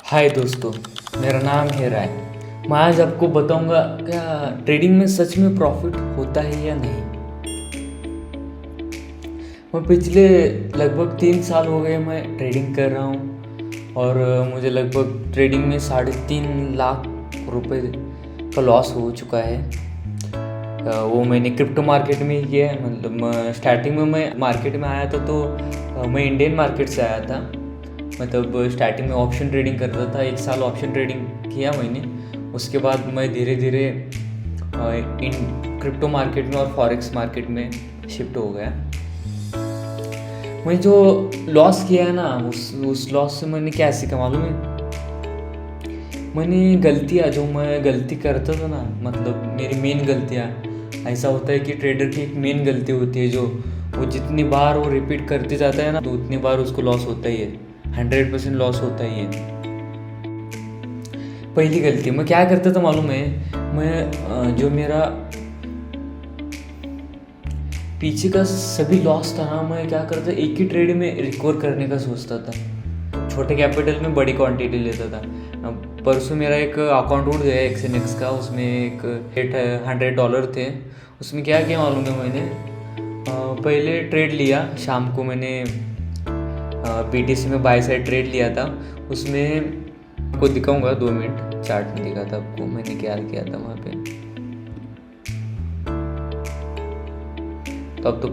हाय दोस्तों, मेरा नाम है राय। मैं आज आपको बताऊंगा क्या ट्रेडिंग में सच में प्रॉफिट होता है या नहीं। मैं पिछले लगभग 3 साल हो गए मैं ट्रेडिंग कर रहा हूँ और मुझे लगभग ट्रेडिंग में 3.5 लाख रुपए का लॉस हो चुका है। वो मैंने क्रिप्टो मार्केट में ही किया है। मतलब स्टार्टिंग में मैं मार्केट में आया था तो मैं इंडियन मार्केट से आया था। मतलब स्टार्टिंग में ऑप्शन ट्रेडिंग करता था। 1 साल ऑप्शन ट्रेडिंग किया मैंने। उसके बाद मैं धीरे धीरे इन क्रिप्टो मार्केट में और फॉरेक्स मार्केट में शिफ्ट हो गया। मैं जो लॉस किया है ना, उस लॉस से मैंने क्या सीखा मालूम है? मैंने गलतियाँ जो मैं गलती करता था ना, मतलब मेरी मेन गलतियाँ, ऐसा होता है कि ट्रेडर की एक मेन गलती होती है जो वो जितनी बार वो रिपीट करते जाता है ना तो उतनी बार उसको लॉस होता ही है। 100% लॉस होता ही है। पहली गलती मैं क्या करता था मालूम है? मैं जो मेरा पीछे का सभी लॉस था ना, मैं क्या करता, एक ही ट्रेड में रिकवर करने का सोचता था। छोटे कैपिटल में बड़ी क्वांटिटी लेता था। परसों मेरा एक अकाउंट उड़ गया XNX का, उसमें एक $800 थे। उसमें क्या किया मालूम है मैंने? पहले ट्रेड लिया शाम को, मैंने BTC में बाय साइड ट्रेड लिया था। उसमें आपको दिखाऊंगा, 2 मिनट चार्ट में दिखा था आपको मैंने क्या किया था वहाँ पे। तो अब तो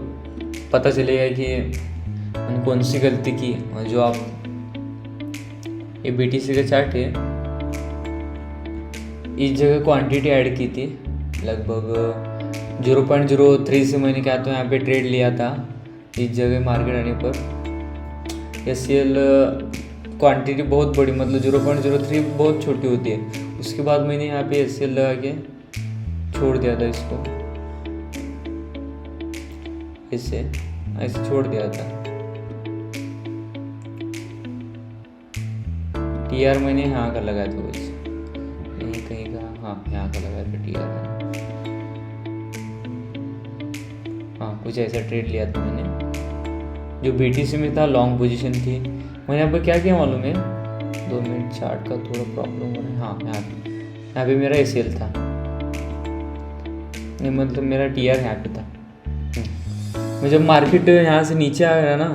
पता चलेगा कि मैंने कौन सी गलती की। और जो आप ये BTC का चार्ट है, इस जगह क्वांटिटी ऐड की थी लगभग 0.03 से। मैंने क्या तो यहाँ पे ट्रेड लिया था इस जगह मार्केट आने पर। SL क्वांटिटी बहुत बड़ी, मतलब 0.03 बहुत छोटी होती है। उसके बाद मैंने यहाँ पे SL लगा के छोड़ दिया था इसको, ऐसे छोड़ दिया था। TR मैंने यहाँ का लगाया था, कुछ यहीं कहीं का, हाँ यहाँ का लगाया था TR। हाँ कुछ ऐसा ट्रेड लिया था मैंने जो BTC में था, लॉन्ग पोजीशन थी। मैंने यहाँ पर क्या किया मालूम है? 2 मिनट, चार्ट का थोड़ा प्रॉब्लम हो रहा है। हाँ यहाँ पे मेरा SL था, नहीं मतलब मेरा TR यहाँ पे था। मैं जब मार्केट यहाँ से नीचे आ गया ना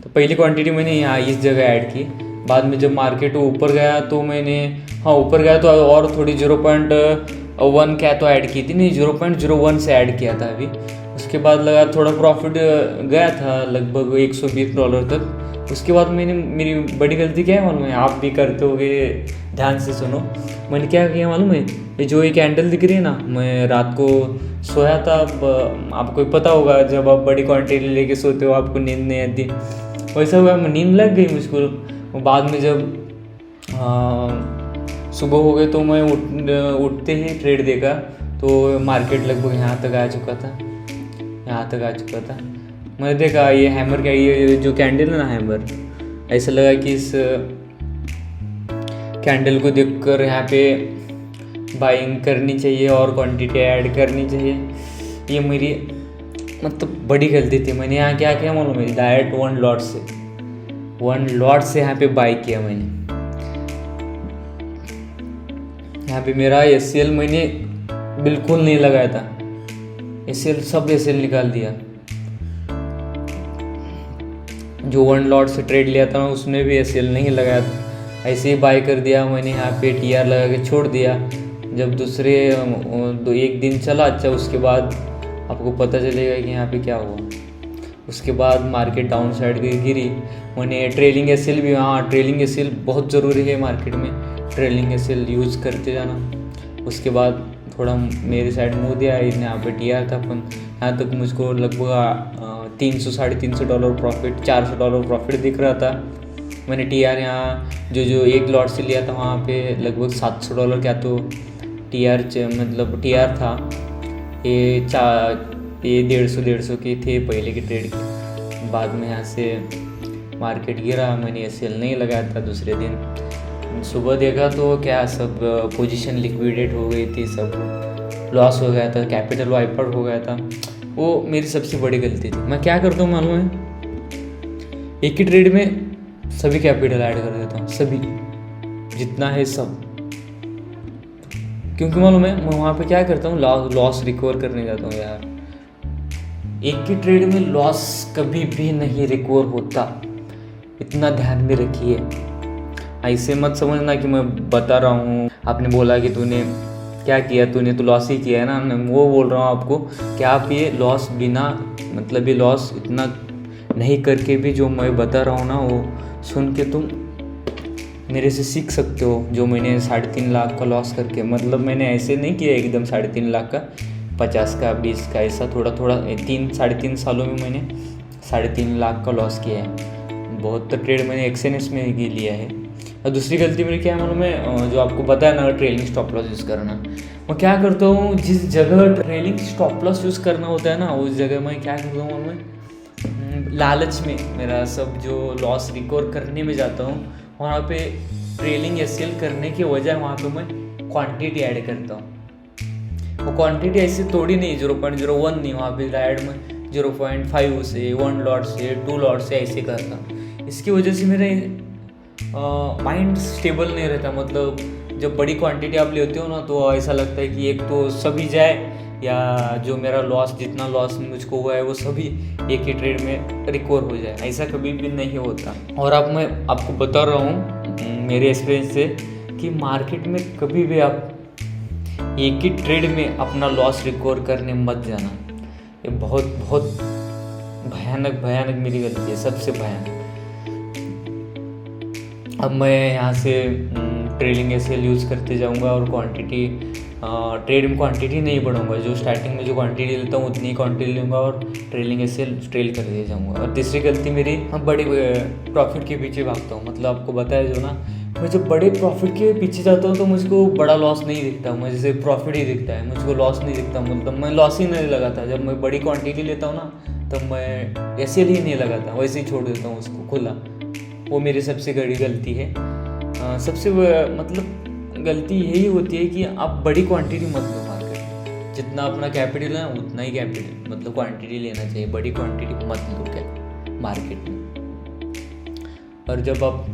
तो पहली क्वांटिटी मैंने यहाँ इस जगह ऐड की। बाद में जब मार्केट ऊपर गया तो मैंने, हाँ ऊपर गया तो और थोड़ी 0.1 क्या तो ऐड की थी, नहीं 0.01 से ऐड किया था अभी। उसके बाद लगा थोड़ा प्रॉफिट गया था लगभग $120 तक। उसके बाद मैंने, मेरी बड़ी गलती क्या है मालूम है? आप भी करते होगे, ध्यान से सुनो। मैंने क्या किया मालूम है? ये जो एक कैंडल दिख रही है ना, मैं रात को सोया था। आपको पता होगा जब आप बड़ी क्वांटिटी लेके सोते हो आपको नींद नहीं आती, वैसा हुआ। नींद लग गई मुझको। बाद में जब सुबह हो गए तो मैं उठते ही ट्रेड देखा तो मार्केट लगभग यहाँ तक आ चुका था, यहाँ तक आ चुका था। मैंने देखा ये हैमर क्या, ये जो कैंडल है ना हैमर, ऐसा लगा कि इस कैंडल को देखकर यहाँ पे बाइंग करनी चाहिए और क्वांटिटी ऐड करनी चाहिए। ये मेरी मतलब बड़ी गलती थी। मैंने यहाँ क्या किया मालूम है? डायरेक्ट 1 लॉट से यहाँ पे बाई किया मैंने। यहाँ पे मेरा SL मैंने बिल्कुल नहीं लगाया था। सब SL निकाल दिया। जो 1 लॉट से ट्रेड लिया था उसमें भी SL नहीं लगाया था, ऐसे ही बाय कर दिया मैंने। यहाँ पे TR लगा के छोड़ दिया। जब दूसरे 1 दिन चला अच्छा, उसके बाद आपको पता चलेगा कि यहाँ पे क्या हुआ। उसके बाद मार्केट डाउन साइड गिरी। मैंने ट्रेलिंग SL भी, हाँ ट्रेलिंग SL बहुत ज़रूरी है मार्केट में, ट्रेलिंग SL यूज़ करते जाना। उसके बाद थोड़ा मेरे साइड मुँह दिया, यहाँ पे TR था अपन। यहाँ तक मुझको लगभग $300-350 प्रॉफिट, $400 प्रॉफिट दिख रहा था। मैंने TR यहाँ जो 1 लॉट से लिया था वहाँ पे लगभग $700 क्या तो मतलब TR था। ये 150 के थे पहले के ट्रेड के। बाद में यहाँ से मार्केट गिरा, मैंने SL नहीं लगाया था। दूसरे दिन सुबह देखा तो क्या सब पोजीशन लिक्विडेट हो गई थी, सब लॉस हो गया था, कैपिटल वाइप आउट हो गया था। वो मेरी सबसे बड़ी गलती थी। मैं क्या करता हूँ मालूम है? एक ही ट्रेड में सभी कैपिटल ऐड कर देता हूँ, सभी। जितना है सब। क्योंकि मालूम है मैं वहाँ पे क्या करता हूँ, लॉस रिकवर करने जाता हूँ यार। एक ही ट्रेड में लॉस कभी भी नहीं रिकवर होता, इतना ध्यान में रखिए। ऐसे मत समझना कि मैं बता रहा हूँ, आपने बोला कि तूने क्या किया, तूने तो लॉस ही किया है ना, मैं वो बोल रहा हूँ आपको कि आप ये लॉस बिना मतलब ये लॉस इतना नहीं करके भी जो मैं बता रहा हूँ ना, वो सुन के तुम मेरे से सीख सकते हो। जो मैंने 3.5 लाख का लॉस करके, मतलब मैंने ऐसे नहीं किया एकदम 3.5 लाख का, 50 का 20 का, ऐसा थोड़ा थोड़ा 3-3.5 सालों में मैंने 3.5 लाख का लॉस किया है। बहुत तो ट्रेड मैंने एक्सएनएस में ही लिया है। और दूसरी गलती मेरी क्या है मालूम है, जो आपको पता है ना, ट्रेलिंग स्टॉप लॉस यूज़ करना। मैं क्या करता हूँ, जिस जगह ट्रेलिंग स्टॉप लॉस यूज़ करना होता है ना, उस जगह मैं क्या करता हूँ मालूम है, लालच में मेरा सब जो लॉस रिकवर करने में जाता हूँ, वहाँ पे ट्रेलिंग एसएल करने की वजह वहाँ पे मैं क्वांटिटी ऐड करता हूँ। वो क्वांटिटी ऐसे थोड़ी नहीं 0.01 नहीं, वहाँ पे ऐड में 0.5 से 1 लॉट से 2 लॉट से ऐसे करता हूँ। इसकी वजह से मेरे माइंड स्टेबल नहीं रहता। मतलब जब बड़ी क्वांटिटी आप लेते हो ना, तो ऐसा लगता है कि एक तो सभी जाए, या जो मेरा लॉस, जितना लॉस मुझको हुआ है वो सभी एक ही ट्रेड में रिकवर हो जाए। ऐसा कभी भी नहीं होता। और अब मैं आपको बता रहा हूँ मेरे एक्सपीरियंस से कि मार्केट में कभी भी आप एक ही ट्रेड में अपना लॉस रिकवर करने मत जाना। ये बहुत बहुत भयानक मेरी गलती है, सबसे भयानक। अब मैं यहाँ से ट्रेलिंग एसएल यूज़ करते जाऊँगा और क्वांटिटी, ट्रेड में क्वांटिटी नहीं बढ़ाऊँगा। जो स्टार्टिंग में जो क्वांटिटी लेता हूँ उतनी क्वांटिटी लूँगा और ट्रेलिंग एसएल ट्रेल करते जाऊँगा। और तीसरी गलती मेरी, बड़े प्रॉफिट के पीछे भागता हूँ। मतलब आपको बताया जो ना, मैं जब बड़े प्रॉफिट के पीछे जाता हूँ तो मुझको बड़ा लॉस नहीं दिखता, मुझे सिर्फ प्रॉफिट ही दिखता है, मुझको लॉस नहीं दिखता। मतलब मैं लॉस ही नहीं लगाता। जब मैं बड़ी क्वांटिटी लेता हूँ ना, तब मैं एसएल ही नहीं लगाता, वैसे ही छोड़ देता हूँ उसको खुला। वो मेरी सबसे बड़ी गलती है। सबसे मतलब गलती यही होती है कि आप बड़ी क्वांटिटी मत लो मार्केट में। जितना अपना कैपिटल है उतना ही कैपिटल मतलब क्वांटिटी लेना चाहिए, बड़ी क्वांटिटी मत लो क्या मार्केट में। और जब आप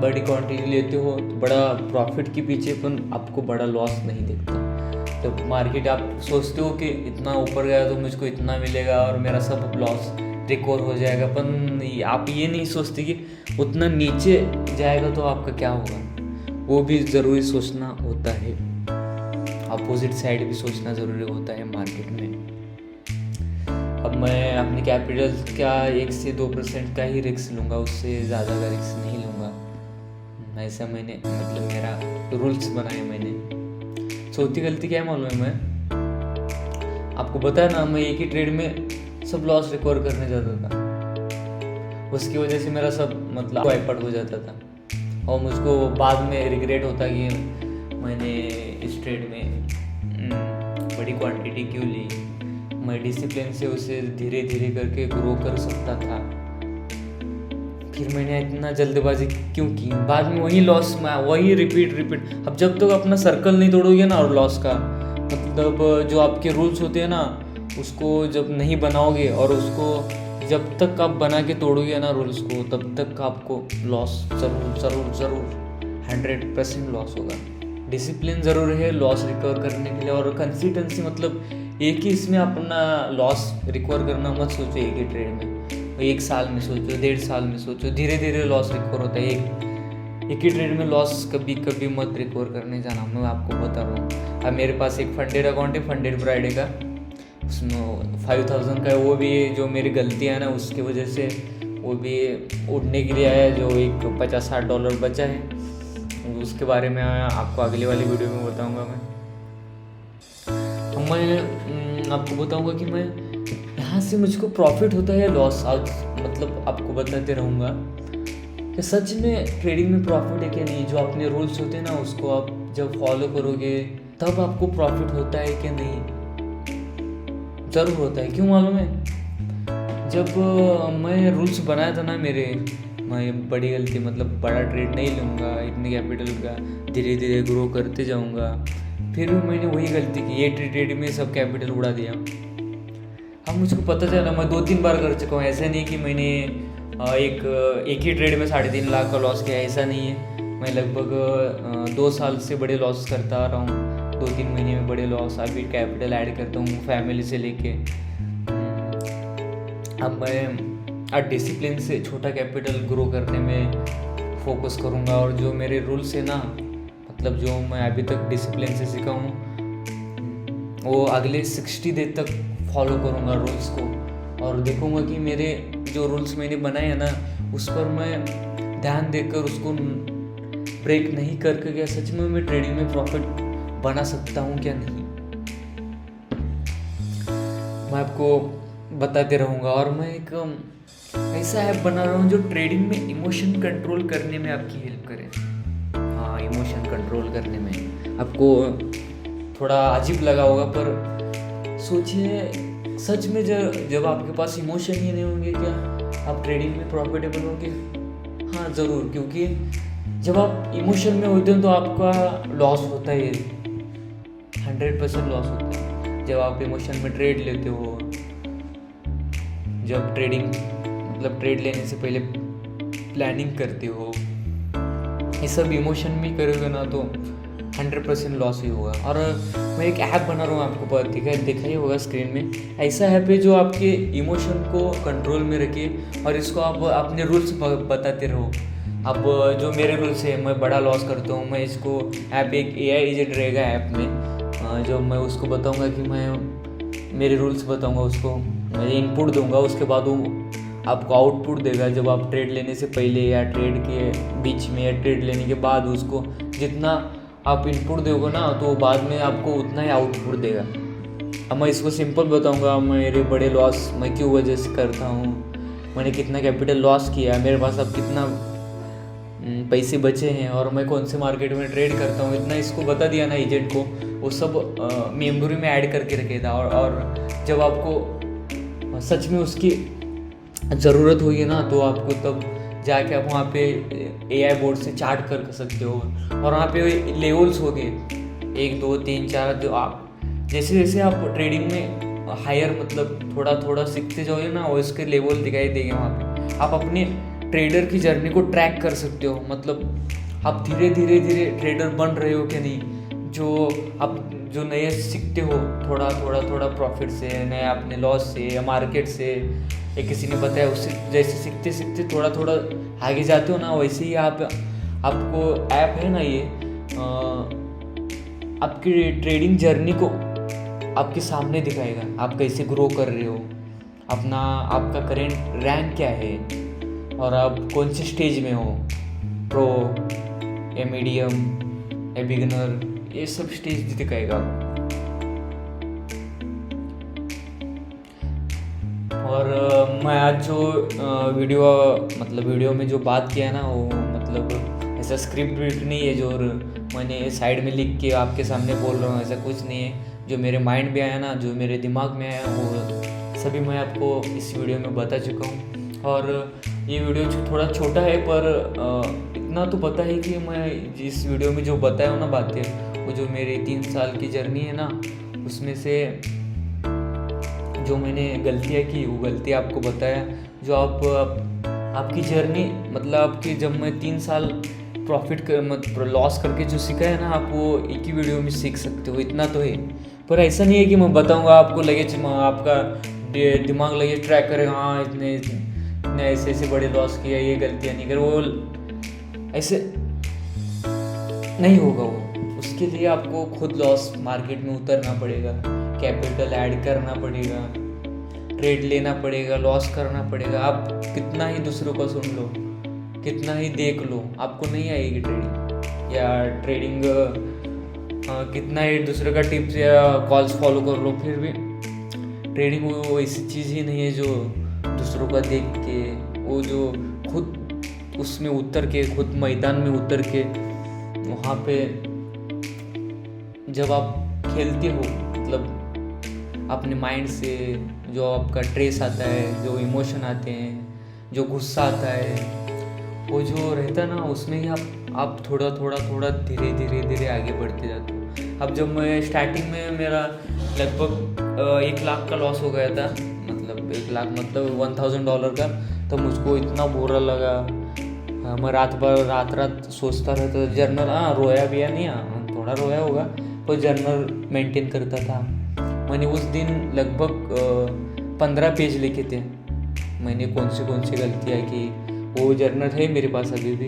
बड़ी क्वांटिटी लेते हो तो बड़ा प्रॉफिट के पीछे पण आपको बड़ा लॉस नहीं दिखता। जब मार्केट आप सोचते हो कि इतना ऊपर गया तो मुझको इतना मिलेगा और मेरा सब लॉस रिकवर हो जाएगा, पर आप ये नहीं सोचते कि उतना नीचे जाएगा तो आपका क्या होगा। वो भी ज़रूरी सोचना होता है, अपोजिट साइड भी सोचना ज़रूरी होता है मार्केट में। अब मैं अपने कैपिटल का 1 से 2% का ही रिस्क लूँगा, उससे ज़्यादा का रिस्क नहीं लूँगा। ऐसा मैंने मतलब मेरा रूल्स बनाए मैंने। चौथी गलती क्या है मालूम है, मैं आपको बताया ना, मैं एक ही ट्रेड में सब लॉस रिकवर करने जाता था। उसकी वजह से मेरा सब मतलब वाइपआउट हो जाता था और मुझको बाद में रिग्रेट होता कि मैंने इस ट्रेड में बड़ी क्वांटिटी क्यों ली। मैं डिसिप्लिन से उसे धीरे धीरे करके ग्रो कर सकता था, फिर मैंने इतना जल्दबाजी क्यों की। बाद में वही लॉस में वही रिपीट। अब जब तक अपना सर्कल नहीं तोड़ोगे ना, और लॉस का मतलब जो आपके रूल्स होते हैं ना, उसको जब नहीं बनाओगे और उसको जब तक आप बना के तोड़ोगे ना रूल्स को, तब तक आपको लॉस ज़रूर 100% लॉस होगा। डिसिप्लिन ज़रूर है लॉस रिकवर करने के लिए, और कंसिस्टेंसी मतलब एक ही इसमें अपना लॉस रिकवर करना मत सोचो एक ही ट्रेड में। 1 साल में सोचो, 1.5 साल में सोचो, धीरे धीरे लॉस रिकवर होता है। एक ही ट्रेड में लॉस कभी मत रिकवर करने जाना, मैं आपको बता रहा हूँ। अब मेरे पास एक फंडेड अकाउंट है, फंडेड फ्राइडे का, उसमें 5000 का है। वो भी जो मेरी गलतियाँ है ना, उसकी वजह से वो भी उड़ने के लिए आया, जो एक $50-60 बचा है। उसके बारे में आपको अगले वाली वीडियो में बताऊँगा। मैं आपको बताऊँगा कि मैं यहाँ से मुझको प्रॉफिट होता है लॉस, आज मतलब आपको बताते रहूँगा कि सच में ट्रेडिंग में प्रॉफिट है कि नहीं। जो अपने रूल्स होते हैं ना, उसको आप जब फॉलो करोगे तब आपको प्रॉफिट होता है कि नहीं, ज़रूर होता है। क्यों मालूम है, जब मैं रूल्स बनाया था ना मेरे, मैं बड़ी गलती मतलब बड़ा ट्रेड नहीं लूँगा, इतने कैपिटल का धीरे धीरे ग्रो करते जाऊँगा, फिर भी मैंने वही गलती की, ये ट्रेड में सब कैपिटल उड़ा दिया। अब मुझको पता चला, मैं 2-3 बार कर चुका हूँ। ऐसा नहीं कि मैंने एक ही ट्रेड में 3.5 लाख का लॉस किया, ऐसा नहीं है। मैं लगभग 2 साल से बड़े लॉस करता आ रहा हूँ, 2-3 महीने में बड़े लॉस। अभी कैपिटल ऐड करता हूँ फैमिली से लेके। अब मैं डिसिप्लिन से छोटा कैपिटल ग्रो करने में फोकस करूँगा, और जो मेरे रूल्स है ना, मतलब जो मैं अभी तक डिसिप्लिन से सीखा हूँ, वो अगले 60 डे तक फॉलो करूँगा रूल्स को, और देखूँगा कि मेरे जो रूल्स मैंने बनाए हैं ना, उस पर मैं ध्यान देकर उसको ब्रेक नहीं करके क्या सच में मैं ट्रेडिंग में प्रॉफिट बना सकता हूँ क्या नहीं, मैं आपको बताते रहूँगा। और मैं एक ऐसा ऐप बना रहा हूँ जो ट्रेडिंग में इमोशन कंट्रोल करने में आपकी हेल्प करे। हाँ, इमोशन कंट्रोल करने में आपको थोड़ा अजीब लगा होगा, पर सोचिए सच में जब आपके पास इमोशन ही नहीं होंगे, क्या आप ट्रेडिंग में प्रॉफिटेबल होंगे? हाँ ज़रूर, क्योंकि जब आप इमोशन में होते हो तो आपका लॉस होता है, 100% लॉस होता है। जब आप इमोशन में ट्रेड लेते हो, जब ट्रेड लेने से पहले प्लानिंग करते हो, ये सब इमोशन में करोगे ना तो 100% लॉस ही होगा। और मैं एक ऐप बना रहा हूँ, आपको देखा ही होगा स्क्रीन में। ऐसा ऐप है जो आपके इमोशन को कंट्रोल में रखे, और इसको आप अपने रूल्स बताते रहो। अब जो मेरे रूल्स है, मैं बड़ा लॉस करता हूँ, मैं इसको ऐप एक AI एजेंट रहेगा ऐप में, जो मैं उसको बताऊँगा कि मैं मेरे रूल्स बताऊँगा उसको, मैं इनपुट दूंगा, उसके बाद वो आपको आउटपुट देगा। जब आप ट्रेड लेने से पहले या ट्रेड के बीच में या ट्रेड लेने के बाद उसको जितना आप इनपुट दोगे ना, तो बाद में आपको उतना ही आउटपुट देगा। अब मैं इसको सिंपल बताऊंगा, मेरे बड़े लॉस मैं क्यों वजह से करता हूँ, मैंने कितना कैपिटल लॉस किया, मेरे पास अब कितना पैसे बचे हैं, और मैं कौन से मार्केट में ट्रेड करता हूँ, इतना इसको बता दिया ना एजेंट को, वो सब मेमोरी में ऐड करके रखेगा। और जब आपको सच में उसकी ज़रूरत होगी ना, तो आपको तब जाके आप वहाँ पे AI बोर्ड से चार्ट कर सकते हो, और वहाँ पे लेवल्स हो गए 1 2 3 4, जो आप जैसे जैसे आप ट्रेडिंग में हायर मतलब थोड़ा थोड़ा सीखते जाओगे ना, वो इसके लेवल दिखाई देंगे वहाँ पे। आप अपने ट्रेडर की जर्नी को ट्रैक कर सकते हो, मतलब आप धीरे धीरे ट्रेडर बन रहे हो कि नहीं। जो नए सीखते हो थोड़ा प्रॉफिट से, नया अपने लॉस से या मार्केट से, या किसी ने बताया उससे, जैसे सीखते सीखते थोड़ा आगे जाते हो ना, वैसे ही आपको ऐप है ना ये आपकी ट्रेडिंग जर्नी को आपके सामने दिखाएगा, आप कैसे ग्रो कर रहे हो, आपका करेंट रैंक क्या है, और आप कौन से स्टेज में हो, प्रो या मीडियम या बिगिनर, ये सब स्टेज दिखाएगा। और मैं आज जो वीडियो में जो बात किया ना, वो मतलब ऐसा स्क्रिप्ट नहीं है जो मैंने साइड में लिख के आपके सामने बोल रहा हूँ, ऐसा कुछ नहीं है। जो मेरे माइंड में आया ना, जो मेरे दिमाग में आया, वो सभी मैं आपको इस वीडियो में बता चुका हूँ। और ये वीडियो थोड़ा छोटा है, पर इतना तो पता है कि मैं जिस वीडियो में जो बताया हूँ ना बातें, वो जो मेरी 3 साल की जर्नी है ना, उसमें से जो मैंने गलतियाँ की, वो गलती आपको बताया। जो आपकी जर्नी, मतलब आपकी, जब मैं 3 साल लॉस करके जो सीखा है ना, आप वो एक ही वीडियो में सीख सकते हो, इतना तो है। पर ऐसा नहीं है कि मैं बताऊंगा आपको लगे आपका दिमाग लगे ट्रैक करेगा, हाँ इतने ऐसे बड़े लॉस किया, ये गलतियाँ नहीं कर, वो ऐसे नहीं होगा। वो उसके लिए आपको खुद लॉस मार्केट में उतरना पड़ेगा, कैपिटल ऐड करना पड़ेगा, ट्रेड लेना पड़ेगा, लॉस करना पड़ेगा। आप कितना ही दूसरों को सुन लो, कितना ही देख लो, आपको नहीं आएगी ट्रेडिंग। या ट्रेडिंग कितना ही दूसरे का टिप्स या कॉल्स फॉलो कर लो, फिर भी ट्रेडिंग वो ऐसी चीज़ ही नहीं है जो दूसरों का देख के, वो जो खुद उसमें उतर के, खुद मैदान में उतर के वहाँ पे जब आप खेलते हो, मतलब अपने माइंड से जो आपका ट्रेस आता है, जो इमोशन आते हैं, जो गुस्सा आता है, वो जो रहता है ना, उसमें ही आप थोड़ा धीरे आगे बढ़ते जाते हो। अब जब मैं स्टार्टिंग में मेरा लगभग 1 लाख का लॉस हो गया था, मतलब 1 लाख मतलब $1000 का, तो मुझको इतना बुरा लगा, मैं रात सोचता रहता, जर्नल रोया भी या नहीं, थोड़ा रोया होगा, पर जर्नल मेंटेन करता था। मैंने उस दिन लगभग 15 पेज लिखे थे। मैंने कौन सी गलतियाँ की, वो जर्नल है मेरे पास अभी भी।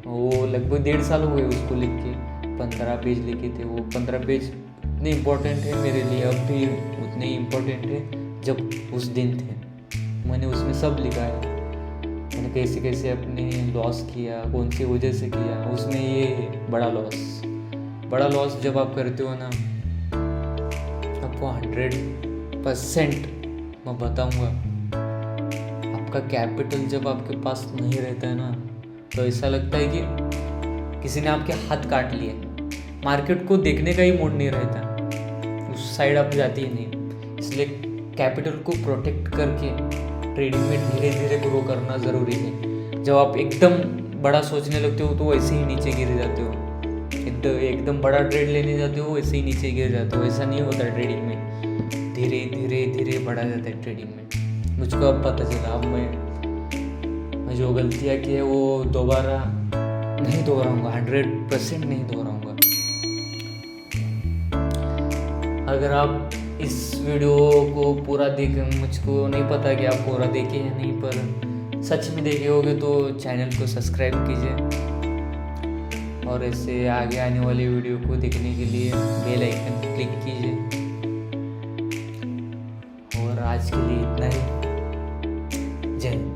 वो लगभग 1.5 साल हो गए उसको लिख के। 15 पेज लिखे थे। वो 15 पेज इतने इम्पोर्टेंट है मेरे लिए, अब भी उतने ही इम्पोर्टेंट है जब उस दिन थे। मैंने उसमें सब लिखा है, मैंने कैसे कैसे अपने लॉस किया, कौन सी वजह से किया। उसमें ये है बड़ा लॉस जब आप करते हो ना, आपको 100% मैं बताऊंगा, आपका कैपिटल जब आपके पास नहीं रहता है ना, तो ऐसा लगता है कि किसी ने आपके हाथ काट लिए। मार्केट को देखने का ही मूड नहीं रहता, उस साइड आप जाती ही नहीं। इसलिए कैपिटल को प्रोटेक्ट करके ट्रेडिंग में धीरे धीरे ग्रो करना ज़रूरी है। जब आप एकदम बड़ा सोचने लगते हो तो वैसे ही नीचे गिर जाते हो, एकदम बड़ा ट्रेड लेने जाते हो वैसे ही नीचे गिर जाते हो। ऐसा नहीं होता ट्रेडिंग में, धीरे धीरे धीरे बढ़ा जाता है ट्रेडिंग में। मुझको अब पता चला, अब मैं जो गलतियाँ की है वो दोबारा नहीं दोहराऊंगा, 100% नहीं दोहराऊंगा। अगर आप इस वीडियो को पूरा देखें, मुझको नहीं पता कि आप पूरा देखे या नहीं, पर सच में देखे होगे तो चैनल को सब्सक्राइब कीजिए, और ऐसे आगे आने वाली वीडियो को देखने के लिए बेल आइकन क्लिक कीजिए। और आज के लिए इतना ही। जय हिंद।